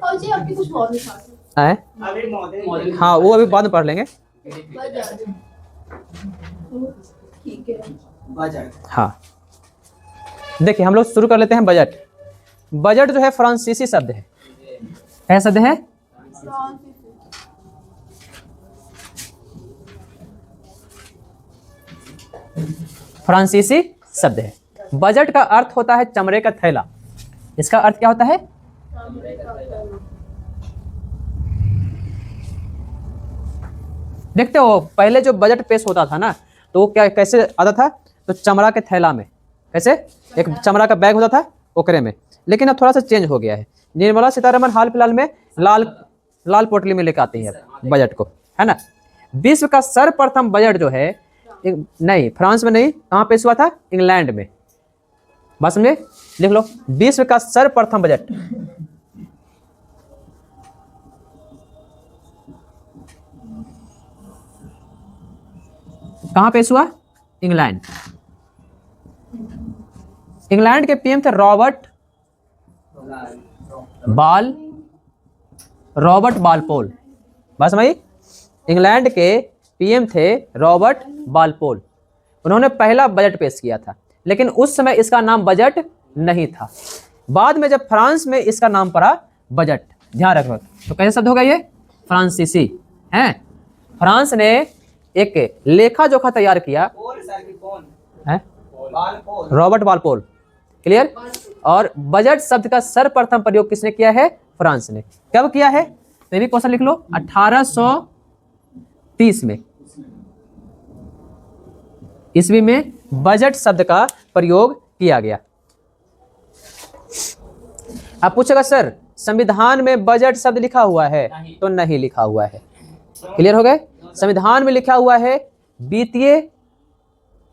और जी आपकी कुछ और लिखा है? हाँ वो अभी बाद में पढ़ लेंगे। ठीक है। बजट। हाँ देखिए हम लोग शुरू कर लेते हैं बजट। बजट जो है फ्रांसीसी शब्द है। क्या शब्द है? फ्रांसीसी शब्द है। बजट का अर्थ होता है चमड़े का थैला। इसका अर्थ क्या होता है? देखते हो पहले जो बजट पेश होता था ना तो वो क्या कैसे आता था? तो चमड़ा के थैला में, कैसे एक चमड़ा का बैग होता था ओकरे में। लेकिन अब थोड़ा सा चेंज हो गया है। निर्मला सीतारमण हाल फिलहाल में लाल पोटली में लेकर आती है बजट को, है ना। विश्व का सर्वप्रथम बजट जो है नहीं फ्रांस में नहीं, कहाँ पेश हुआ था? इंग्लैंड में। बात समझे? लिख लो, विश्व का सर्वप्रथम बजट कहाँ पेश हुआ? इंग्लैंड। इंग्लैंड के पीएम थे रॉबर्ट बालपोल। बस भाई, इंग्लैंड के पीएम थे रॉबर्ट बालपोल। उन्होंने पहला बजट पेश किया था, लेकिन उस समय इसका नाम बजट नहीं था। बाद में जब फ्रांस में इसका नाम पड़ा बजट। ध्यान रखो, तो कैसे शब्द होगा ये? फ्रांसीसी है। फ्रांस ने एक लेखा जोखा तैयार किया है, रॉबर्ट बालपोल। क्लियर? और बजट शब्द का सर्वप्रथम प्रयोग किसने किया है? फ्रांस ने। कब किया है? तो भी क्वेश्चन लिख लो, 1830 में, ईस्वी में बजट शब्द का प्रयोग किया गया। आप पूछेगा सर संविधान में बजट शब्द लिखा हुआ है? तो नहीं लिखा हुआ है। क्लियर हो गए? संविधान में लिखा हुआ है वित्तीय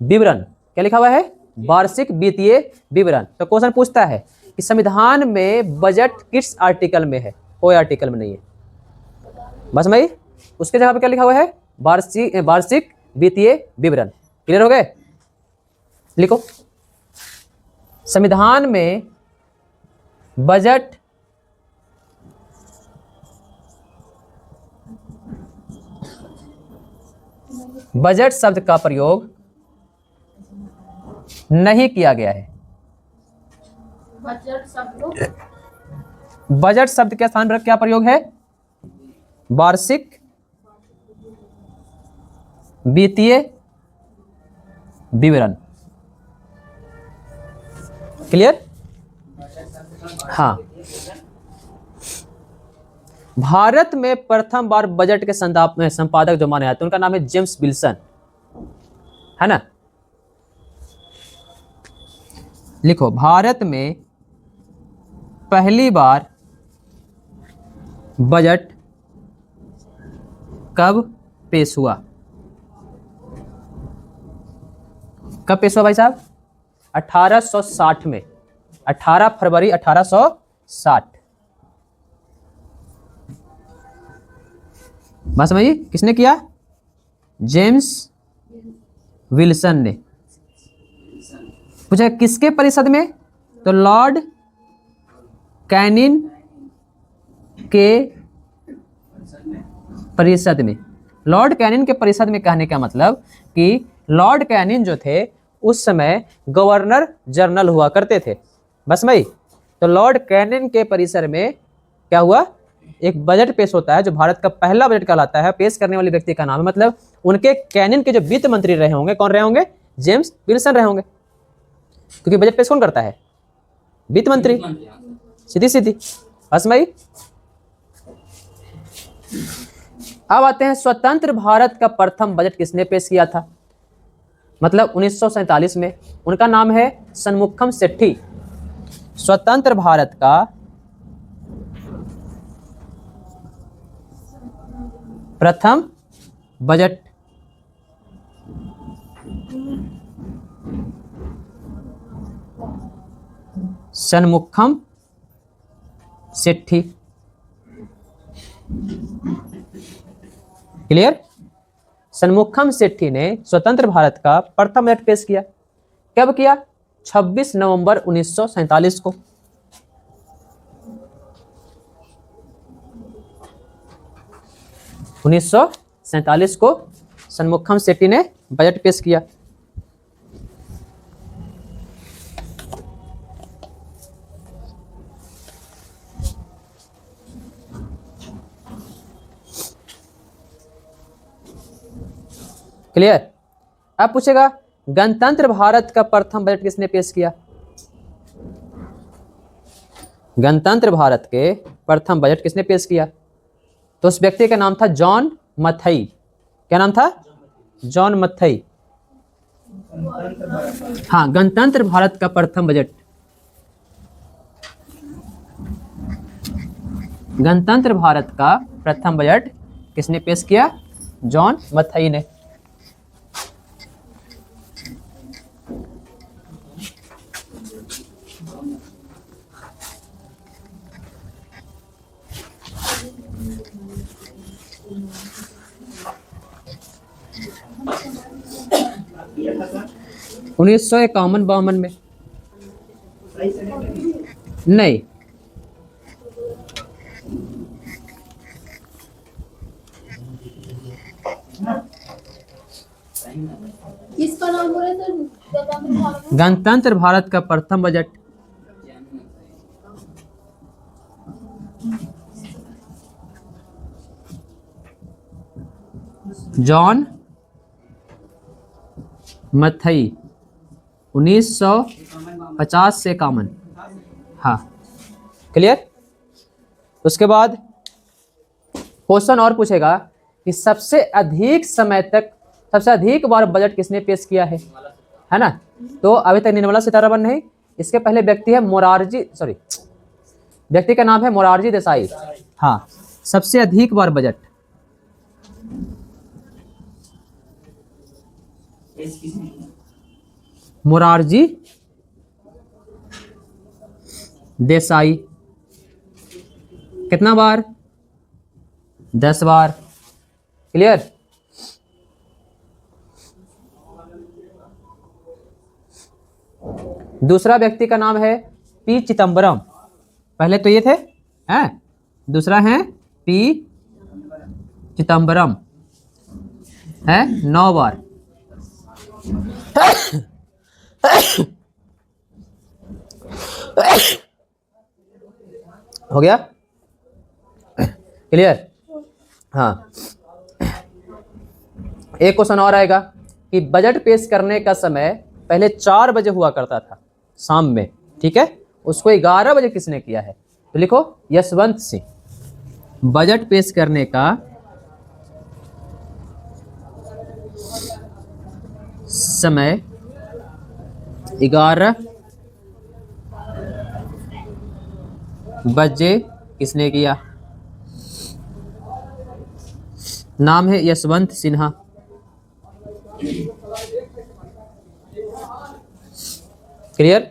विवरण। क्या लिखा हुआ है? वार्षिक वित्तीय विवरण। तो क्वेश्चन पूछता है कि संविधान में बजट किस आर्टिकल में है? कोई आर्टिकल में नहीं है। बस भाई, उसके जगह पे क्या लिखा हुआ है? वार्षिक वित्तीय विवरण। क्लियर हो गए? लिखो, संविधान में बजट शब्द का प्रयोग नहीं किया गया है। बजट शब्द के स्थान पर क्या प्रयोग है? वार्षिक वित्तीय विवरण। क्लियर? हाँ। भारत में प्रथम बार बजट के संपादक जो माने जाते हैं उनका नाम है जेम्स विल्सन, है ना। लिखो, भारत में पहली बार बजट कब पेश हुआ? कब पेश हुआ भाई साहब? 1860 में, 18 फरवरी 1860। बात समझिए, किसने किया? जेम्स विल्सन ने। पूछा किसके परिषद में? तो लॉर्ड कैनिन के परिषद में। लॉर्ड कैनिन के परिषद में कहने का मतलब कि लॉर्ड कैनिन जो थे उस समय गवर्नर जनरल हुआ करते थे। बस भाई, तो लॉर्ड कैनिन के परिसर में क्या हुआ? एक बजट पेश होता है जो भारत का पहला बजट कहलाता है। पेश करने वाले व्यक्ति का नाम है, मतलब उनके कैनिन के जो वित्त मंत्री रहे होंगे, कौन रहे होंगे? जेम्स विल्सन रहे होंगे। क्योंकि बजट पेश कौन करता है? वित्त मंत्री। सीधी सीधी। बस भाई, अब आते हैं स्वतंत्र भारत का प्रथम बजट किसने पेश किया था? मतलब 1947 में। उनका नाम है सन्मुखम सेठी। स्वतंत्र भारत का प्रथम बजट सन्मुखम सेठी। क्लियर? सन्मुखम सेठी ने स्वतंत्र भारत का प्रथम बजट पेश किया। कब किया? 26 नवंबर 1947 को। 1947 को षणमुखम शेट्टी ने बजट पेश किया। क्लियर। अब पूछेगा गणतंत्र भारत का प्रथम बजट किसने पेश किया? गणतंत्र भारत के प्रथम बजट किसने पेश किया? तो उस व्यक्ति का नाम था जॉन मथई। क्या नाम था? जॉन मथई। हाँ, गणतंत्र भारत का प्रथम बजट, गणतंत्र भारत का प्रथम बजट किसने पेश किया? जॉन मथई ने। उन्नीस सौ 51-52 में नहीं, किसका नाम बोले सर? गणतंत्र भारत का प्रथम बजट जॉन मथई, 1950 से 51। हाँ, क्लियर। उसके बाद क्वेश्चन और पूछेगा कि सबसे अधिक समय तक, सबसे अधिक बार बजट किसने पेश किया है ना? तो अभी तक निर्मला सीतारमण नहीं, इसके पहले व्यक्ति है व्यक्ति का नाम है मोरारजी देसाई। हाँ, सबसे अधिक बार बजट मोरारजी देसाई। कितना बार? 10 बार। क्लियर। दूसरा व्यक्ति का नाम है पी चिदम्बरम। पहले तो ये थे, हैं? दूसरा है पी चिदम्बरम, है 9 बार। हो गया? क्लियर। हाँ, एक क्वेश्चन और आएगा कि बजट पेश करने का समय पहले 4 बजे हुआ करता था शाम में, ठीक है, उसको 11 बजे किसने किया है? तो लिखो यशवंत सिंह। बजट पेश करने का समय 11 बजे किसने किया? नाम है यशवंत सिन्हा। क्लियर।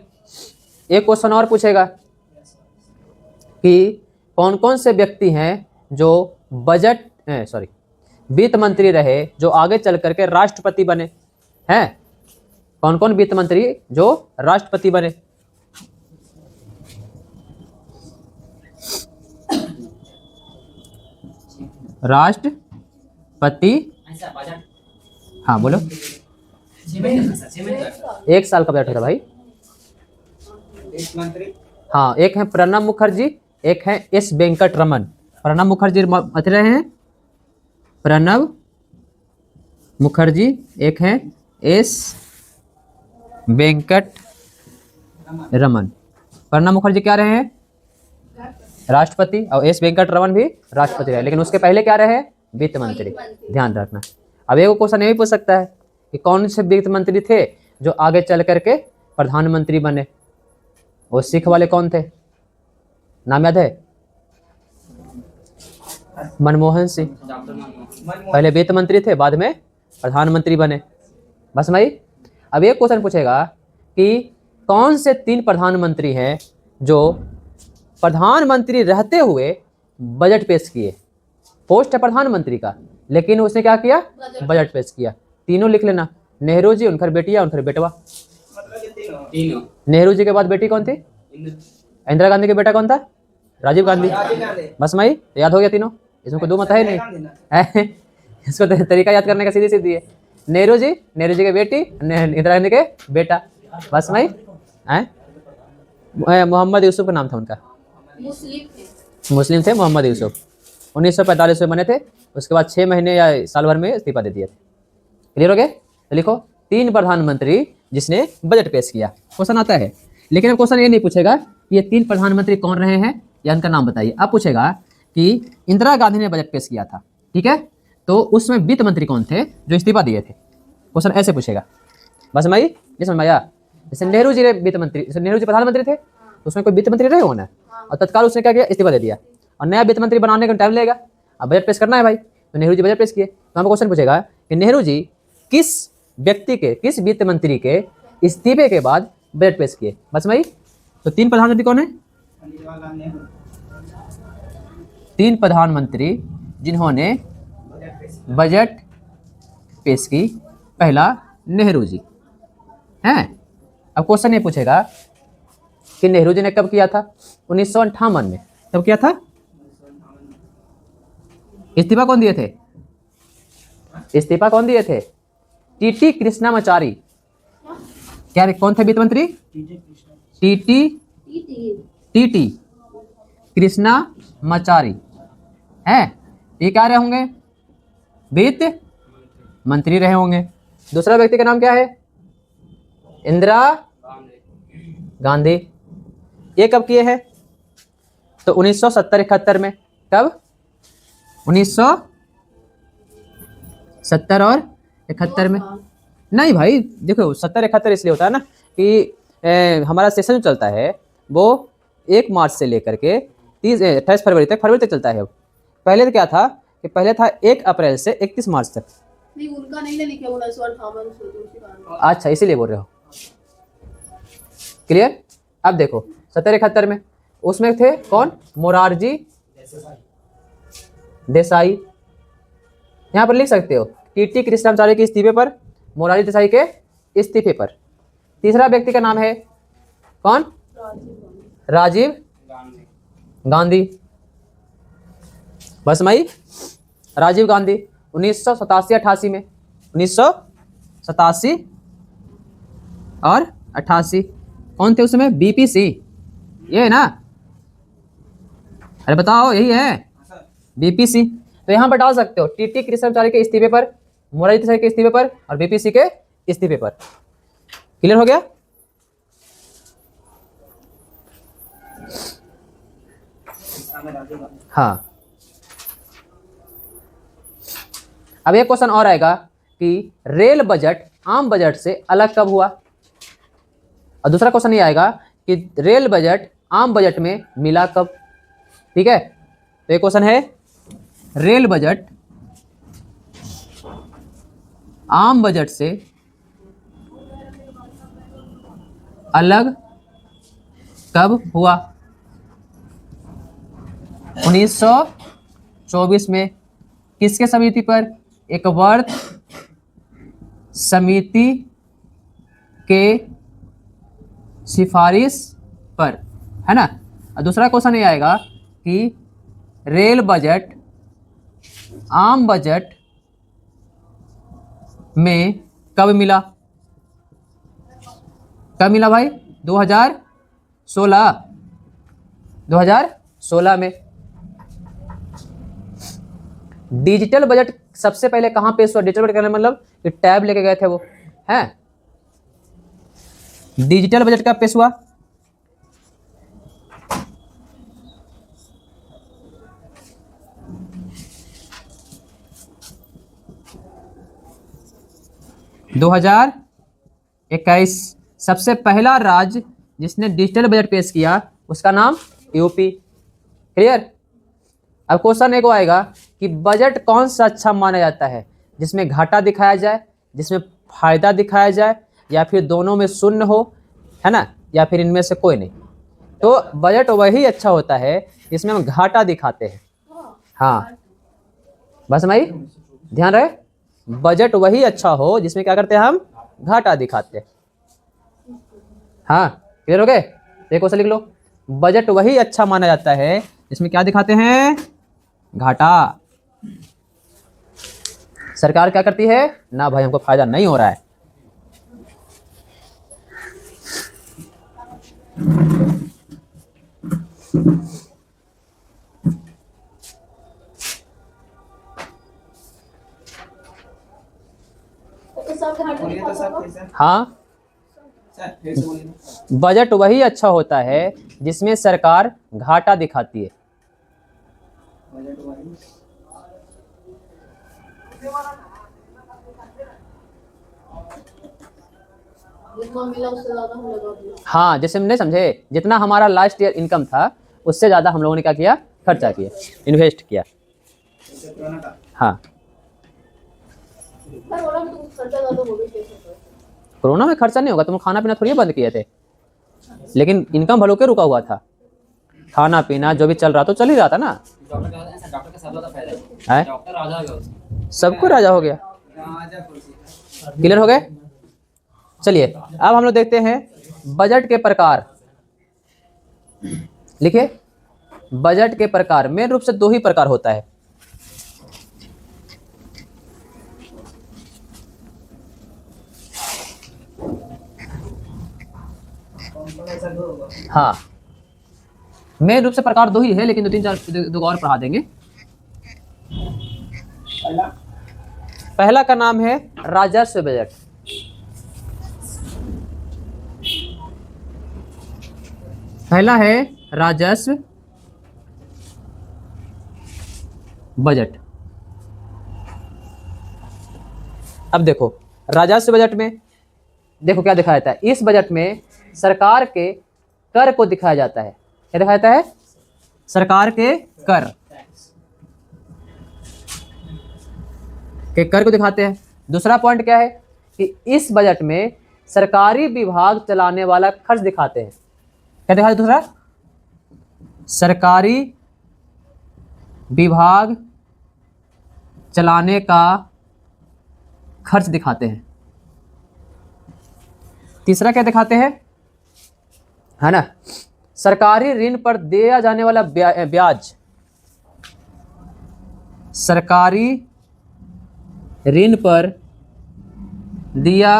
एक क्वेश्चन और पूछेगा कि कौन कौन से व्यक्ति हैं जो वित्त मंत्री रहे जो आगे चल करके राष्ट्रपति बने हैं? कौन कौन वित्त मंत्री जो राष्ट्रपति बने? राष्ट्रपति, हाँ बोलो। 1 साल का बजट होता भाई। हाँ, एक है प्रणब मुखर्जी, एक है एस वेंकट रमन। प्रणब मुखर्जी बता रहे हैं, प्रणब मुखर्जी, एक है एस वेंकट रमन। प्रणब मुखर्जी क्या रहे हैं? राष्ट्रपति, और एस वेंकट रमन भी राष्ट्रपति रहे, लेकिन उसके पहले क्या रहे? वित्त मंत्री। ध्यान रखना। अब एक क्वेश्चन ये भी पूछ सकता है कि कौन से वित्त मंत्री थे जो आगे चल करके प्रधानमंत्री बने? वो सिख वाले कौन थे? नाम याद है? मनमोहन सिंह। पहले वित्त मंत्री थे, बाद में प्रधानमंत्री बने। बस भाई। अब एक क्वेश्चन पूछेगा कि कौन से 3 प्रधानमंत्री हैं जो प्रधानमंत्री रहते हुए बजट पेश किए? पोस्ट है प्रधानमंत्री का, लेकिन उसने क्या किया? बजट पेश किया। तीनों लिख लेना। नेहरू जी, उनकर बेटिया, उनकर बेटवा। नेहरू जी के बाद बेटी कौन थी? इंदिरा गांधी के बेटा कौन था? राजीव गांधी। बस भाई, याद हो गया तीनों। इसमें कोई दो मत है नहीं। इसको तरीका याद करने का सीधी सीधी है। नेहरू जी के बेटी, इंदिरा गांधी के बेटा। बस समझ हैं। मोहम्मद यूसुफ का नाम था उनका, मुस्लिम थे मोहम्मद यूसुफ। 1945 में बने थे। उसके बाद 6 महीने या साल भर में इस्तीफा दे दिए थे। क्लियर हो गया? तो लिखो 3 प्रधानमंत्री जिसने बजट पेश किया। क्वेश्चन आता है, लेकिन अब क्वेश्चन ये नहीं पूछेगा कि ये 3 प्रधानमंत्री कौन रहे हैं या उनका नाम बताइए। अब पूछेगा कि इंदिरा गांधी ने बजट पेश किया था, ठीक है, तो उसमें वित्त मंत्री कौन थे जो इस्तीफा दिए थे। क्वेश्चन ऐसे पूछेगा। बस समझ ये समझ में आया? जैसे नेहरू जी वित्त मंत्री, जैसे नेहरू जी प्रधानमंत्री थे तो उसमें कोई वित्त मंत्री रहे हो ना, और तत्काल उसने क्या किया, इस्तीफा दे दिया, और नया वित्त मंत्री बनाने का टाइम लगेगा। अब बजट पेश करना है भाई, तो नेहरू जी बजट पेश किए। तो हमको क्वेश्चन पूछेगा कि नेहरू जी किस व्यक्ति के, किस वित्त मंत्री के इस्तीफे के बाद बजट पेश किए। बस भाई, तो 3 प्रधानमंत्री कौन है? 3 प्रधानमंत्री जिन्होंने बजट पेश की। पहला नेहरू जी हैं। अब क्वेश्चन ये पूछेगा कि नेहरू जी ने कब किया था? 1958 में। कब किया था? इस्तीफा कौन दिए थे? इस्तीफा कौन दिए थे? टीटी कृष्णामाचारी। क्या कौन थे वित्त मंत्री? टीटी कृष्णामाचारी हैं। ये क्या रहे होंगे? वित्त मंत्री रहे होंगे। दूसरा व्यक्ति का नाम क्या है? इंदिरा गांधी। ये कब किए हैं? तो 1970-71 में। कब? 1970 और 71 में। नहीं भाई देखो, 70-71 इसलिए होता है ना कि हमारा सेशन जो चलता है वो 1 मार्च से लेकर के 28 फरवरी तक चलता है। पहले तो क्या था कि पहले था 1 अप्रैल से 31 मार्च तक। नहीं, उनका नहीं लिखे 1958। अच्छा, इसीलिए बोल रहे हो। क्लियर? अब देखो 70-71 में उसमें थे कौन? मोरारजी देसाई। यहां पर लिख सकते हो टीटी कृष्णामाचारी के इस्तीफे पर, मोरारजी देसाई के इस्तीफे पर। तीसरा व्यक्ति का नाम है कौन? राजीव गांधी। बस मई राजीव गांधी 1987-88 में। 1987 और 88 कौन थे उस समय? बीपीसी। ये है ना? अरे बताओ, यही है बीपीसी। तो यहां पर डाल सकते हो टीटी कृष्णामाचारी के इस्तीफे पर, मोरारजी देसाई के इस्तीफे पर और बीपीसी के इस्तीफे पर। क्लियर हो गया? हाँ। अब एक क्वेश्चन और आएगा कि रेल बजट आम बजट से अलग कब हुआ। और दूसरा क्वेश्चन ये आएगा कि रेल बजट आम बजट में मिला कब। ठीक है, तो ये क्वेश्चन है रेल बजट आम बजट से अलग कब हुआ। 1924 में। किसके समिति पर? एकवर्त समिति के सिफारिश पर, है ना। और दूसरा क्वेश्चन ये आएगा कि रेल बजट आम बजट में कब मिला। कब मिला भाई? 2016 में। डिजिटल बजट सबसे पहले कहां पेश हुआ? डिजिटल बजट का मतलब कि टैब लेके गए थे वो, है। डिजिटल बजट कब पेश हुआ? (2021) सबसे पहला राज्य जिसने डिजिटल बजट पेश किया उसका नाम यूपी। क्लियर? अब क्वेश्चन एक आएगा कि बजट कौन सा अच्छा माना जाता है, जिसमें घाटा दिखाया जाए, जिसमें फायदा दिखाया जाए, या फिर दोनों में शून्य हो, है ना, या फिर इनमें से कोई नहीं। तो बजट वही अच्छा होता है जिसमें हम घाटा दिखाते हैं। हाँ बस भाई ध्यान रहे, बजट वही अच्छा हो जिसमें क्या करते हैं हम? घाटा दिखाते हैं। हाँ क्लियर हो गए? एक क्वेश्चन लिख लो, बजट वही अच्छा माना जाता है जिसमें क्या दिखाते हैं? घाटा। सरकार क्या करती है ना भाई हमको फायदा नहीं हो रहा है। तो सब घाटे बोलिए तो सब कैसे हाँ, सर फिर से बोलिए। बजट वही अच्छा होता है जिसमें सरकार घाटा दिखाती है। बजट वाइज जितना मिला उससे ज्यादा हम लगा दिया। हाँ, जैसे हम नहीं समझे, जितना हमारा लास्ट ईयर इनकम था उससे ज़्यादा हम लोगों ने क्या किया, खर्चा किया, इन्वेस्ट किया। जैसे कोरोना का हाँ, पर बोला कि तुम खर्चा ज्यादा हो गई कैसे करो? कोरोना में खर्चा नहीं होगा, तुम खाना पीना थोड़ी बंद किए थे, लेकिन इनकम भलो के रुका हुआ था। खाना पीना जो भी चल रहा तो चल ही रहा था ना। डॉक्टर का सब ज्यादा फायदा है, डॉक्टर राजा हो गया सबको राजा हो गया। राजा कुर्सी क्लियर हो गए। चलिए अब हम लोग देखते हैं बजट के प्रकार। लिखिए, बजट के प्रकार मेन रूप से दो ही प्रकार होता है। कौन ऐसा दो होगा हाँ, मेन रूप से प्रकार दो ही है, लेकिन दो तीन चार दो और पढ़ा देंगे। पहला पहला का नाम है राजस्व बजट। पहला है राजस्व बजट। अब देखो राजस्व बजट में देखो क्या दिखाया जाता है। इस बजट में सरकार के कर को दिखाया जाता है। क्या दिखाया जाता है? सरकार के कर को दिखाते हैं। दूसरा पॉइंट क्या है कि इस बजट में सरकारी विभाग चलाने वाला खर्च दिखाते हैं। क्या दिखाते हैं? दूसरा, सरकारी विभाग चलाने का खर्च दिखाते हैं। तीसरा क्या दिखाते हैं, है ना, सरकारी ऋण पर दिया जाने वाला ब्याज। सरकारी ऋण पर दिया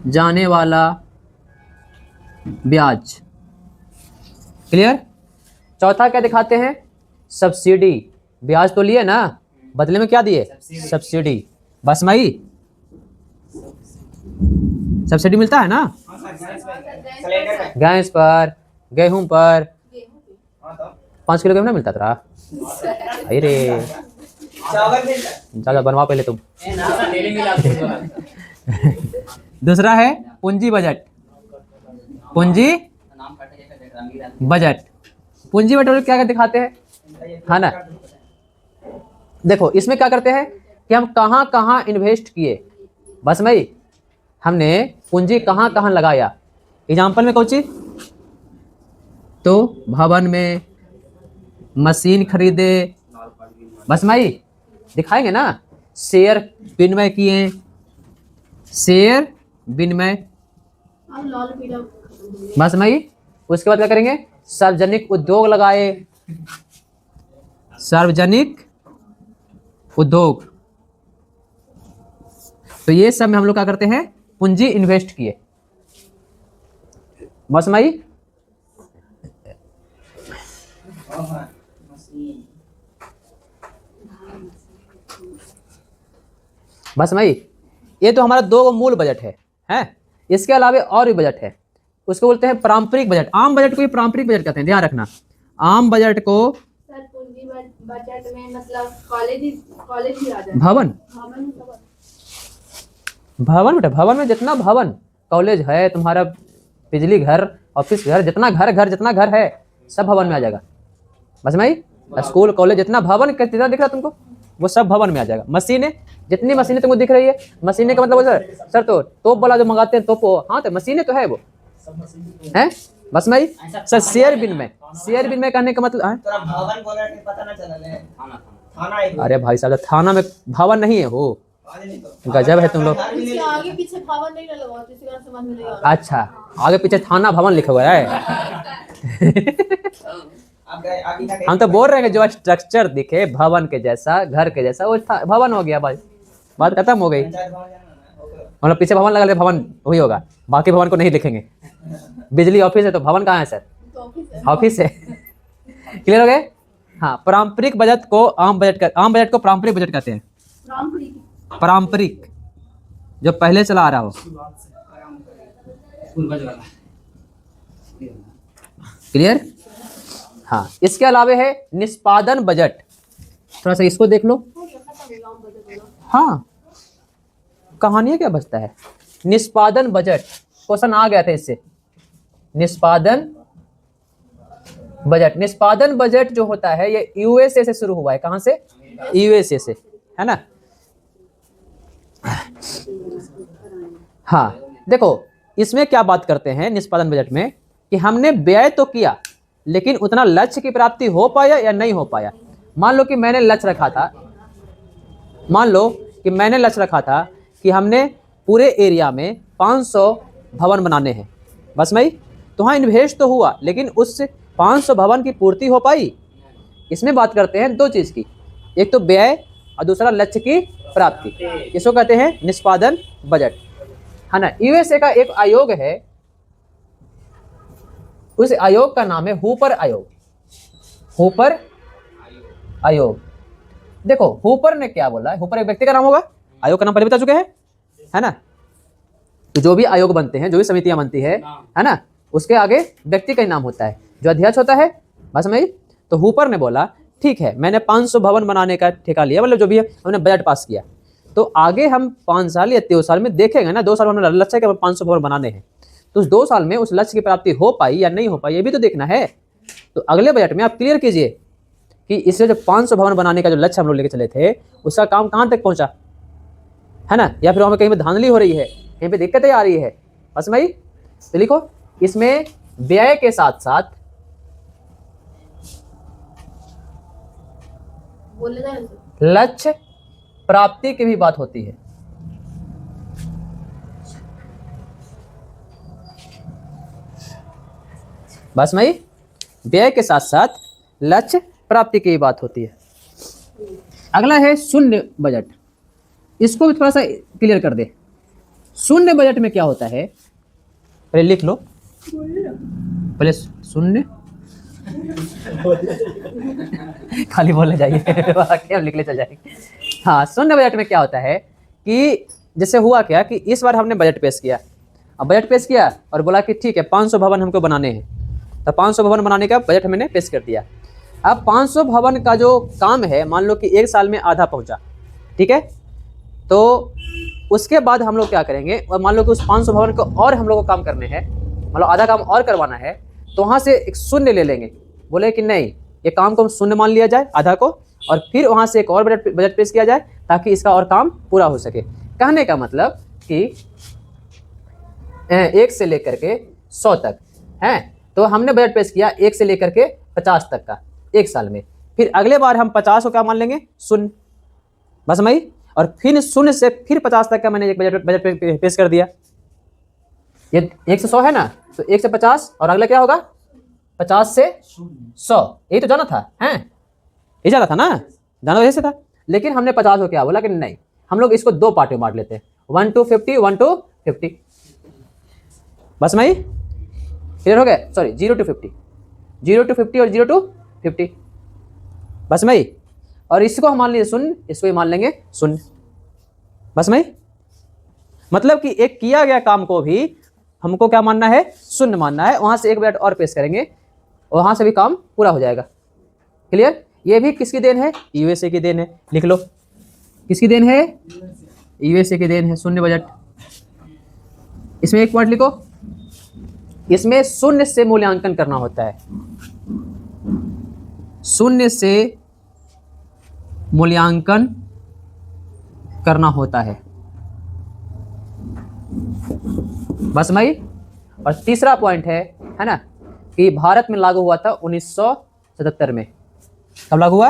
जाने वाला ब्याज। क्लियर। चौथा क्या दिखाते हैं? सब्सिडी। ब्याज तो लिए ना, बदले में क्या दिए? सब्सिडी। बस माई सब्सिडी मिलता है ना, हाँ सर सिलेंडर में गैस पर, गेहूं पर। हाँ तो 5 किलो गेहूं ना मिलता था। अरे चावल मिलता है चलो बनवा पहले तुम। ना ना डेली मिला दूसरा है पूंजी बजट। पूंजी नाम काटे बजट। पूंजी बजट क्या क्या दिखाते हैं, है ना। देखो इसमें क्या करते हैं कि हम कहाँ कहाँ इन्वेस्ट किए। बस भाई हमने पूंजी कहाँ कहाँ लगाया। एग्जाम्पल में कौन चीज, तो भवन में, मशीन खरीदे। बस भाई दिखाएंगे ना, शेयर विनिमय किए, शेयर विनिमय। अब लाल पीला बस भाई उसके बाद क्या करेंगे, सार्वजनिक उद्योग लगाए। सार्वजनिक उद्योग, तो ये सब में हम लोग क्या करते हैं, पूंजी इन्वेस्ट किए। बस भाई मशीन बस भाई ये तो हमारा दो मूल बजट है। इसके अलावा और भी बजट है, उसको बोलते हैं पारंपरिक बजट। आम बजट को ही पारंपरिक बजट कहते हैं, ध्यान रखना। आम बजट को सर पूंजी बजट में मतलब कॉलेज ही आ जाए। भवन, भवन सब भवन बेटा, भवन में जितना भवन, कॉलेज है तुम्हारा, बिजली घर, ऑफिस घर, जितना घर जितना घर है सब भवन में आ जाएगा। बस भाई स्कूल कॉलेज जितना भवन कितना दिख रहा है तुमको, वो सब भवन में आ जाएगा। मशीनें, जितनी मशीनें तुमको दिख रही है, मशीनें का मतलब सर तो तोप वाला जो मंगाते हैं तोप, हाँ तो मशीनें तो है वो है। बस भाई सर शेयर विनिमय, शेयर विनिमय कहने का मतलब है, तोरा भवन बोला के पता ना चला ले थाना है अरे भाई साहब थाना में भवन नहीं है वो, आज नहीं तो गजब है तुम लोग। इसके आगे पीछे भवन नहीं ना लगाओ, किसी का समझ में नहीं आ रहा। अच्छा आगे पीछे थाना भवन लिखा हुआ है। आप गए आगे ना हम तो बोल रहे हैं कि जो स्ट्रक्चर दिखे भवन के जैसा, घर के जैसा, वो भवन हो गया भाई, बात खत्म हो गई। पंचायत भवन जाना ना, ओके। मतलब पीछे भवन लगा, भवन वही होगा, बाकी भवन को नहीं लिखेंगे। बिजली ऑफिस है तो भवन कहाँ है सर? तो ऑफिस है। ऑफिस है। क्लियर हो गए? हाँ, पारंपरिक बजट को आम बजट को पारंपरिक बजट कहते हैं। पारंपरिक, जो पहले चला आ रहा हो। क्लियर? हाँ, इसके अलावे है निष्पादन बजट। थोड़ा सा इसको देख लो। हाँ, कहानी क्या बचता है? निष्पादन बजट, क्वेश्चन आ गया था इससे। निष्पादन बजट, निष्पादन बजट जो होता है ये यूएसए से शुरू हुआ है। कहां से? यूएसए से, है ना। हाँ, देखो इसमें क्या बात करते हैं निष्पादन बजट में कि हमने व्यय तो किया लेकिन उतना लक्ष्य की प्राप्ति हो पाया या नहीं हो पाया। मान लो कि मैंने लक्ष्य रखा था, कि हमने पूरे एरिया में 500 भवन बनाने हैं, बस भाई। तो हाँ, इन्वेस्ट तो हुआ लेकिन उस 500 भवन की पूर्ति हो पाई? इसमें बात करते हैं दो चीज की, एक तो व्यय और दूसरा लक्ष्य की प्राप्ति। इसको कहते हैं निष्पादन बजट, है ना। यूएसए का एक आयोग है, उस आयोग का नाम है हूपर आयोग। हूपर आयोग। देखो हूपर ने क्या बोला है, हूपर एक व्यक्ति का नाम होगा, आयोग का नाम पहले बता चुके हैं, है ना। तो जो भी आयोग बनते हैं, जो भी समितियां बनती है ना, उसके आगे व्यक्ति का ही नाम होता है, जो अध्यक्ष होता है, बस समझ। तो हूपर ने बोला ठीक है, मैंने 500 भवन बनाने का ठेका लिया, मतलब जो भी है हमने बजट पास किया, तो आगे हम 5 साल या 3 साल में देखेंगे ना, 2 साल में लक्ष्य है कि हमें 500 भवन बनाने हैं, तो उस 2 साल में उस लक्ष्य की प्राप्ति हो पाई या नहीं हो पाई, ये भी तो देखना है। तो अगले बजट में आप क्लियर कीजिए कि इससे जो 500 भवन बनाने का जो लक्ष्य हम लोग लेके चले थे, उसका काम कहाँ तक पहुंचा, है ना, या फिर हमें कहीं पे धांधली हो रही है, कहीं पे दिक्कतें आ रही है, बस भाई। तो लिखो इसमें व्यय के साथ साथ लक्ष्य प्राप्ति की भी बात होती है। बस भाई, व्यय के साथ साथ लक्ष्य प्राप्ति की बात होती है। अगला है शून्य बजट, इसको भी थोड़ा सा क्लियर कर दे। शून्य बजट में क्या होता है, पहले लिख लो, पहले शून्य खाली बोलने जाइए बाकी हम लिख ले चल जाएंगे। हाँ, शून्य बजट में क्या होता है कि जैसे हुआ क्या कि इस बार हमने बजट पेश किया, अब बजट पेश किया और बोला कि ठीक है 500 भवन हमको बनाने हैं, तो 500 भवन बनाने का बजट मैंने पेश कर दिया। अब 500 भवन का जो काम है, मान लो कि 1 साल में आधा पहुंचा, ठीक है, तो उसके बाद हम लोग क्या करेंगे, और मान लो कि उस 500 भवन को और हम लोग को काम करने हैं, मतलब आधा काम और करवाना है, तो वहाँ से एक शून्य ले लेंगे, बोले कि नहीं ये काम को शून्य मान लिया जाए आधा को, और फिर वहाँ से एक और बजट पेश किया जाए ताकि इसका और काम पूरा हो सके। कहने का मतलब कि 1 से लेकर के 100 तक है, तो हमने बजट पेश किया 1 से लेकर के 50 तक का 1 साल में, फिर अगले बार हम 50 को क्या मान लेंगे, शून्य, बस भाई। और फिर शून्य से फिर 50 तक का मैंने एक बजट पेश कर दिया। ये 1 से 100 है ना, तो 1 से 50 और अगला क्या होगा 50 से 100, यही तो जाना था, हैं ये जाना था ना, जाना वैसे था। लेकिन हमने 50 को क्या बोला कि नहीं, हम लोग इसको 2 पार्ट में बांट लेते हैं, 1 to 50, 1 to 50, बस भाई क्लियर हो गया। सॉरी 0 to 50, 0 to 50 और 0 to 50, बस भाई। और इसको हम मान लीजिए शून्य, इसको ही मान लेंगे शून्य, बस भाई। मतलब कि एक किया गया काम को भी हमको क्या मानना है, शून्य मानना है, वहां से एक बजट और पेश करेंगे, वहां से भी काम पूरा हो जाएगा। क्लियर? ये भी किसकी देन है, यूएसए की देन है, लिख लो किसकी देन है, यूएसए की देन है शून्य बजट। इसमें एक पॉइंट लिखो, इसमें शून्य से मूल्यांकन करना होता है, शून्य से मूल्यांकन करना होता है, बस भाई। और तीसरा पॉइंट है ना, कि भारत में लागू हुआ था 1977 में, कब लागू हुआ,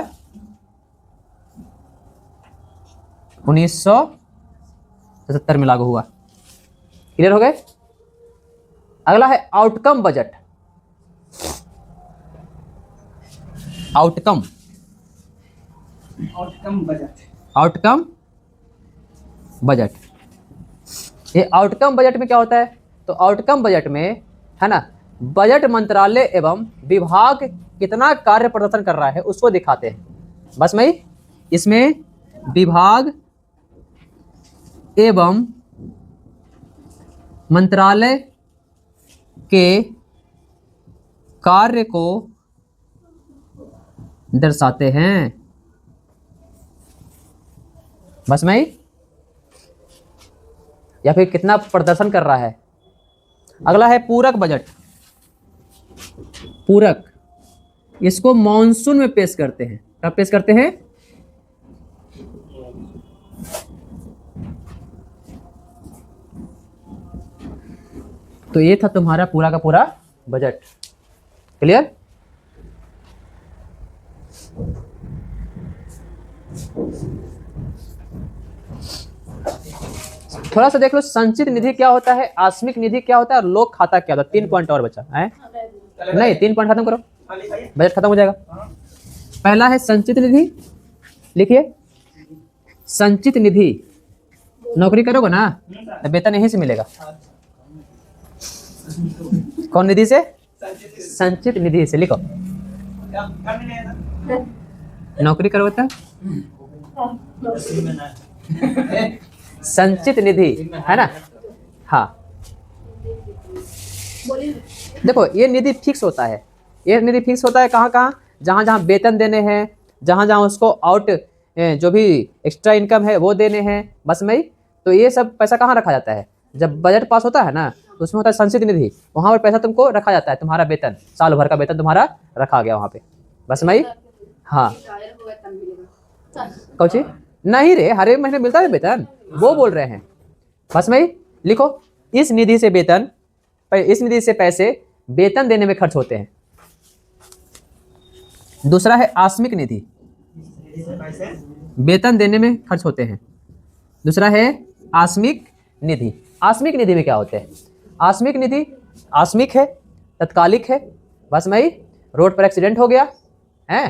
1977 में लागू हुआ। क्लियर हो गए? अगला है outcome budget. Outcome, outcome budget. Outcome budget. ये आउटकम बजट में क्या होता है? तो आउटकम बजट में है ना, बजट मंत्रालय एवं विभाग कितना कार्य प्रदर्शन कर रहा है उसको दिखाते हैं। बस मैं इसमें विभाग एवं मंत्रालय के कार्य को दर्शाते हैं। बस मैं या फिर कितना प्रदर्शन कर रहा है। अगला है पूरक बजट। पूरक, इसको मॉनसून में पेश करते हैं। कब पेश करते हैं? तो ये था तुम्हारा पूरा का पूरा बजट। क्लियर? थोड़ा सा देख लो, संचित निधि क्या होता है, आस्मिक निधि क्या होता है और लोक खाता क्या होता है। 3 पॉइंट और बचा है। नहीं, 3 पॉइंट खत्म करो, बजट खत्म हो जाएगा। पहला है संचित निधि। लिखिए, संचित निधि। नौकरी करोगे ना तो वेतन यहीं से मिलेगा। कौन निधि से? संचित निधि से। लिखो, नौकरी करोगे तो संचित निधि है ना। हाँ, देखो ये निधि फिक्स होता है। ये निधि फिक्स होता है कहाँ कहाँ? जहाँ जहाँ वेतन देने हैं, जहाँ जहाँ उसको आउट जो भी एक्स्ट्रा इनकम है वो देने हैं। बस में तो ये सब पैसा कहाँ रखा जाता है? जब बजट पास होता है ना तो उसमें होता है संचित निधि। वहाँ पर पैसा तुमको रखा जाता है, तुम्हारा वेतन, साल भर का वेतन तुम्हारा रखा गया वहाँ पे। बस में हाँ, कौची नहीं रे, हर एक महीने मिलता है वेतन, वो बोल रहे हैं। बस में लिखो, इस निधि से वेतन, इस निधि से पैसे वेतन देने में खर्च होते हैं। दूसरा है आस्मिक निधि, वेतन देने में खर्च होते हैं। दूसरा है आस्मिक निधि। आस्मिक निधि में क्या होते हैं? आस्मिक निधि आस्मिक है, तत्कालिक है। बस में रोड पर एक्सीडेंट हो गया है,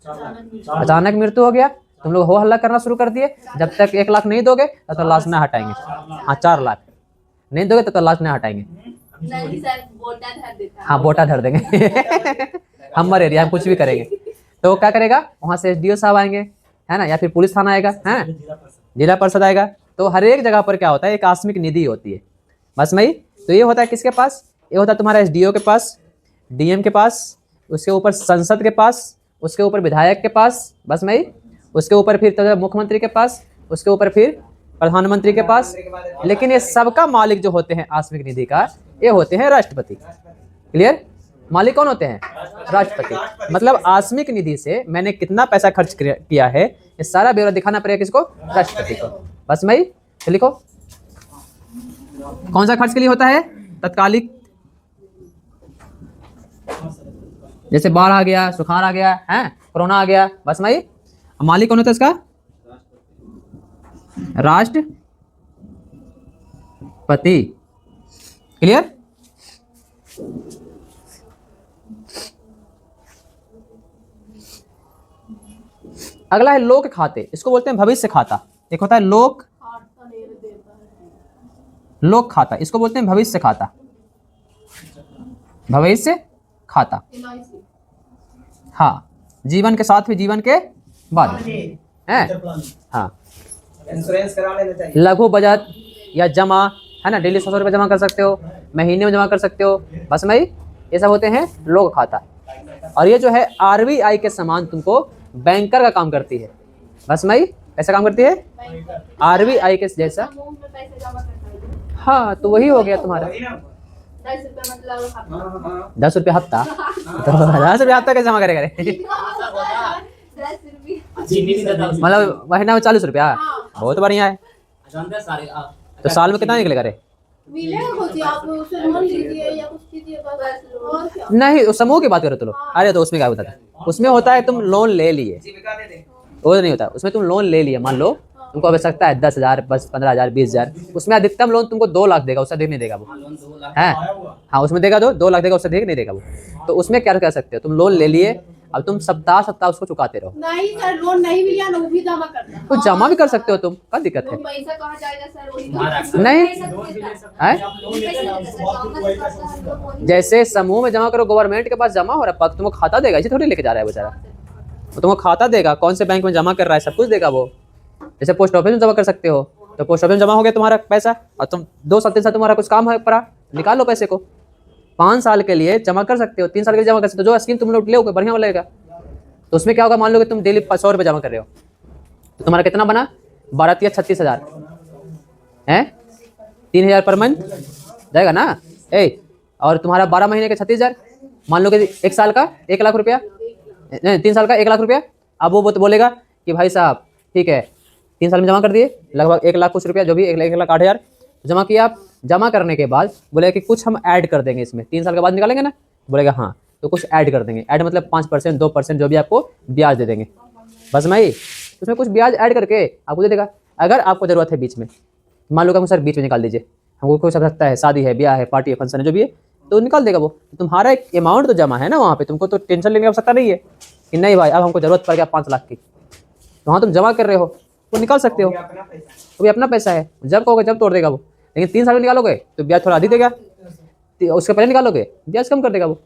अचानक मृत्यु हो गया, तुम लोग हो हल्ला करना शुरू कर दिए। जब तक 1 लाख नहीं दोगे तब तक लाश ना हटाएंगे। हाँ, 4 लाख नहीं दोगे तब तक लाश ना हटाएंगे। नहीं सर, बोटा धर देता है। हाँ, बोटा धर देंगे। हमारे एरिया में कुछ भी करेंगे। तो क्या करेगा? वहाँ से एसडीओ साहब आएंगे, है ना, या फिर पुलिस थाना आएगा, है जिला परिषद आएगा। तो हर एक जगह पर क्या होता है? एक आस्मिक निधि होती है। बस में तो ये होता है किसके पास? ये होता है तुम्हारा एसडीओ के पास, डीएम के पास, उसके ऊपर संसद के पास, उसके ऊपर विधायक के पास। बस में उसके ऊपर फिर तो मुख्यमंत्री के पास, उसके ऊपर फिर प्रधानमंत्री के पास। लेकिन ये सबका मालिक जो होते हैं आस्मिक निधि का, ये होते हैं राष्ट्रपति। क्लियर? मालिक कौन होते हैं? राष्ट्रपति। मतलब आस्मिक निधि से मैंने कितना पैसा खर्च किया है ये सारा ब्यौरा दिखाना पड़ेगा किसको? राष्ट्रपति को। बस में तो लिखो, कौन सा खर्च के लिए होता है? तत्कालिक, जैसे बाढ़ आ गया, सुखाड़ आ गया, है कोरोना आ गया। बस में मालिक कौन होता है इसका? राष्ट्रपति। क्लियर? अगला है लोक खाते। इसको बोलते हैं भविष्य खाता। एक होता है लोक खाता, इसको बोलते हैं भविष्य खाता। भविष्य खाता, हाँ, जीवन के साथ भी जीवन के बाद है। हाँ, इंश्योरेंस करा लेना चाहिए। लघु बचत या जमा, है ना, डेली 100 रुपये जमा कर सकते हो, महीने में जमा कर सकते हो। बस में ये सब होते हैं लोक खाता। और ये जो है आरबीआई के समान तुमको बैंकर का काम करती है। बस में कैसा काम करती है? आरबीआई के जैसा। समूह में पैसे जमा करता है। हाँ, तो वही हो गया तुम्हारा। 10 रुपये मतलब हफ्ता। 10 रुपये हफ्ता, तो 10 रुपये हफ्ता कैसे जमा करेगा रे? 10 रुपये मतलब महीना में 40 रुपया। बहुत बढ़िया है। तो साल में कितना निकलेगा रे? मिलेगा कुछ, आप उसे लोन लीजिए या कुछ कीजिए, बस और क्या। नहीं, उस समूह की बात करो तो लोग। अरे तो उसमें क्या होता है? उसमें होता है तुम लोन ले लिए, जीविका दे दे। वो नहीं होता। उसमें तुम लोन ले लिए, मान लो तुमको आवश्यकता है 10,000, बस 15,000, 20,000, उसमें अधिकतम लोन तुमको 2 लाख देगा, उससे अधिक नहीं देगा वो, है। हाँ, उसमें देगा 2 लाख देगा, उससे अधिक नहीं देगा वो। तो उसमें क्या कर सकते हो? तुम लोन ले लिए, अब तुम सप्ताह सप्ताह उसको चुकाते रहो। नहीं सर, लोन नहीं भी लिया ना वो भी जमा करना। तो जमा भी कर सकते हो तुम, क्या दिक्कत है? तो पैसा कहाँ जाएगा सर? वही नहीं है जैसे समूह में जमा करो, गवर्नमेंट के पास जमा हो रहा है, तुमको खाता देगा, इसे थोड़ी लेके जा रहा है बेचारा। वो तुमको खाता देगा, कौन से बैंक में जमा कर रहा है सब कुछ देगा वो। जैसे पोस्ट ऑफिस में जमा कर सकते हो, तो पोस्ट ऑफिस में जमा हो गया तुम्हारा पैसा, और तुम 2 साल 3 साल तुम्हारा कुछ काम है पड़ा, निकाल लो पैसे को। 5 साल के लिए जमा कर सकते हो, 3 साल के लिए जमा कर सकते हो, जो स्कीम तुम लोग ले बढ़िया लगेगा। तो उसमें क्या होगा, मान लो कि तुम डेली 100 रुपये जमा कर रहे हो, तो तुम्हारा कितना बना, 12 या 36,000 है, 3,000 पर मंथ जाएगा ना। और तुम्हारा 12 महीने के 36,000, मान लो कि 1 साल का 1 लाख रुपया, 3 साल का 1 लाख रुपया। अब वो बोलेगा कि भाई साहब ठीक है 3 साल में जमा कर दिए लगभग 1 लाख कुछ रुपया, जो भी 1 लाख 8,000 जमा किया आप। जमा करने के बाद बोलेगा कि कुछ हम ऐड कर देंगे इसमें, 3 साल के बाद निकालेंगे ना, बोलेगा हाँ, तो कुछ ऐड कर देंगे। ऐड मतलब 5% 2% जो भी आपको ब्याज दे देंगे। बस भाई उसमें कुछ ब्याज ऐड करके आपको दे देगा। अगर आपको ज़रूरत है बीच में, मान लो कि हम सर बीच में निकाल दीजिए, हमको कोई सब सकता है, शादी है, ब्याह है, पार्टी है, फंक्शन है, जो भी है, तो निकाल देगा वो। तुम्हारा एक अमाउंट तो जमा है ना वहाँ पे, तुमको तो टेंशन लेने की आवश्यकता नहीं है कि नहीं भाई अब हमको ज़रूरत पड़ गया 5 लाख की, तो वहाँ तुम जमा कर रहे हो तो निकाल सकते हो, अपना पैसा वो भी अपना पैसा है, जब कहोगे जब तोड़ देगा वो। लेकिन 3 साल में निकालोगे तो ब्याज थोड़ा अधिक देगा, उसके पहले निकालोगे ब्याज कम कर देगा वो।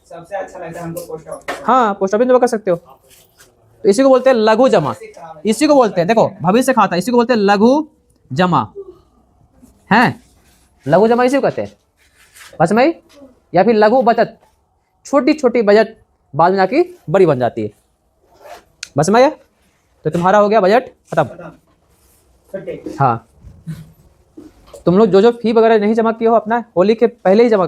सबसे अच्छा लगता है हमको पोस्ट ऑफिस। हाँ पोस्ट ऑफिस में जमा कर सकते हो। तो इसी को बोलते हैं लघु जमा, इसी को बोलते हैं, देखो भविष्य खाता, इसी को बोलते हैं लघु जमा है। लघु जमा इसी को कहते हैं, बस भाई, या फिर लघु बचत, छोटी छोटी बचत बाद में जाके बड़ी बन जाती है। बस भैया, तो तुम्हारा हो गया बजट खत्म। हाँ तुम लोग जो फी वगैरह नहीं जमा किए हो अपना होली के पहले ही जमा